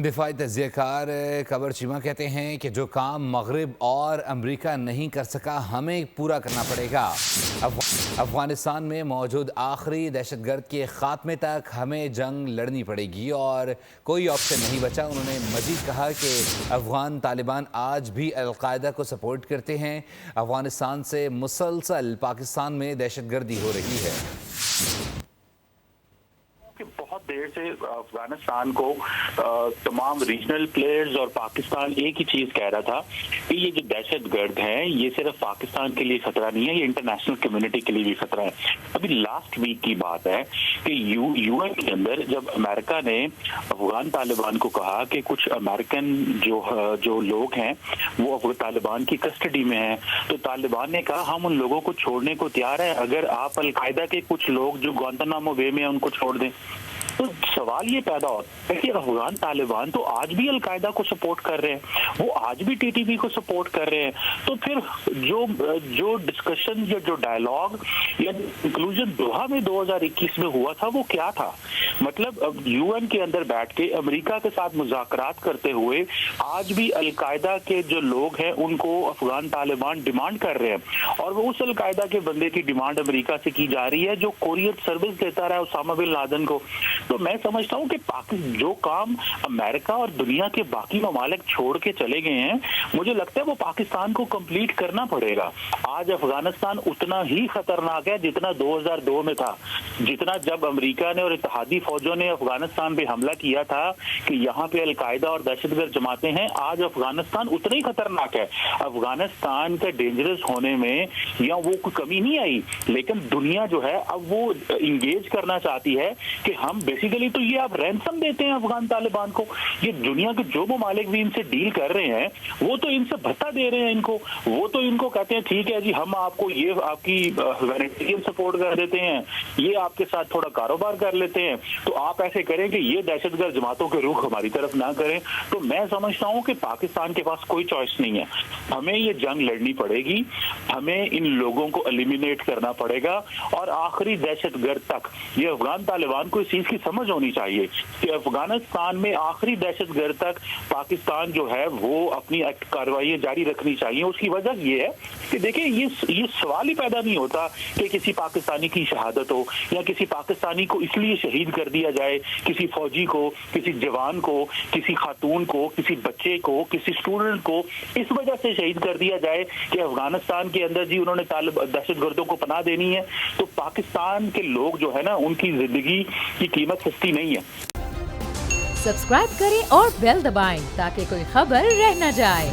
دفاعی تجزیہ کار قبر چیمہ کہتے ہیں کہ جو کام مغرب اور امریکہ نہیں کر سکا ہمیں پورا کرنا پڑے گا۔ افغانستان میں موجود آخری دہشت گرد کے خاتمے تک ہمیں جنگ لڑنی پڑے گی اور کوئی آپشن نہیں بچا۔ انہوں نے مزید کہا کہ افغان طالبان آج بھی القاعدہ کو سپورٹ کرتے ہیں۔ افغانستان سے مسلسل پاکستان میں دہشت گردی ہو رہی ہے۔ بہت دیر سے افغانستان کو تمام ریجنل پلیئرز اور پاکستان ایک ہی چیز کہہ رہا تھا کہ یہ جو دہشت گرد ہیں یہ صرف پاکستان کے لیے خطرہ نہیں ہے، یہ انٹرنیشنل کمیونٹی کے لیے بھی خطرہ ہے۔ ابھی لاسٹ ویک کی بات ہے کہ یو این کے اندر جب امریکہ نے افغان طالبان کو کہا کہ کچھ امریکن جو لوگ ہیں وہ طالبان کی کسٹڈی میں ہیں، تو طالبان نے کہا ہم ان لوگوں کو چھوڑنے کو تیار ہیں اگر آپ القاعدہ کے کچھ لوگ جو گوانتانامو بے میں ہیں ان کو چھوڑ دیں۔ تو سوال یہ پیدا ہوتا ہے کہ افغان طالبان تو آج بھی القاعدہ کو سپورٹ کر رہے ہیں، وہ آج بھی ٹی ٹی پی کو سپورٹ کر رہے ہیں، تو پھر جو ڈسکشن یا جو ڈائلاگ یا انکلوژن دوحہ میں 2021 میں ہوا تھا وہ کیا تھا؟ مطلب یو این کے اندر بیٹھ کے امریکہ کے ساتھ مذاکرات کرتے ہوئے آج بھی القاعدہ کے جو لوگ ہیں ان کو افغان طالبان ڈیمانڈ کر رہے ہیں، اور وہ اس القاعدہ کے بندے کی ڈیمانڈ امریکہ سے کی جا رہی ہے جو کوریئر سروس دیتا رہا اسامہ بن لادن کو۔ تو میں سمجھتا ہوں کہ جو کام امریکہ اور دنیا کے باقی ممالک چھوڑ کے چلے گئے ہیں مجھے لگتا ہے وہ پاکستان کو کمپلیٹ کرنا پڑے گا۔ آج افغانستان اتنا ہی خطرناک ہے جتنا 2002 میں تھا، جتنا جب امریکہ نے اور اتحادی فوجوں نے افغانستان پہ حملہ کیا تھا کہ یہاں پہ القاعدہ اور دہشت گرد جماعتیں ہیں، آج افغانستان اتنا ہی خطرناک ہے۔ افغانستان کا ڈینجرس ہونے میں یا وہ کوئی کمی نہیں آئی، لیکن دنیا جو ہے اب وہ انگیج کرنا چاہتی ہے کہ ہم بیسیکلی تو یہ آپ رینسم دیتے ہیں افغان طالبان کو، یہ دنیا کے جو ممالک بھی ان سے ڈیل کر رہے ہیں وہ تو ان سے بھتہ دے رہے ہیں ان کو، وہ تو ان کو کہتے ہیں ٹھیک ہے جی ہم آپ کو یہ آپ کی ہیومینیٹیرین سپورٹ کر دیتے ہیں، یہ آپ کے ساتھ تھوڑا کاروبار کر لیتے ہیں، تو آپ ایسے کریں کہ یہ دہشت گرد جماعتوں کے رخ ہماری طرف نہ کریں۔ تو میں سمجھتا ہوں کہ پاکستان کے پاس کوئی چوائس نہیں ہے، ہمیں یہ جنگ لڑنی پڑے گی، ہمیں ان لوگوں کو ایلیمینیٹ کرنا پڑے گا، اور آخری دہشت گرد تک یہ افغان طالبان کو اس چیز کی سمجھ ہونی چاہیے کہ افغانستان میں آخری دہشت گرد تک پاکستان جو ہے وہ اپنی کارروائیاں جاری رکھنی چاہیے۔ اس کی وجہ یہ ہے کہ دیکھیں یہ سوال ہی پیدا نہیں ہوتا کہ کسی پاکستانی کی شہادت ہو یا کسی پاکستانی کو اس لیے شہید کر دیا جائے، کسی فوجی کو، کسی جوان کو، کسی خاتون کو، کسی بچے کو، کسی اسٹوڈنٹ کو اس وجہ سے شہید کر دیا جائے کہ افغانستان کے اندر جی انہوں نے دہشت گردوں کو پناہ دینی ہے۔ تو پاکستان کے لوگ جو ہے نا ان کی زندگی کی قیمت سستی نہیں ہے۔ سبسکرائب کریں اور بیل دبائیں تاکہ کوئی خبر رہ نہ جائے۔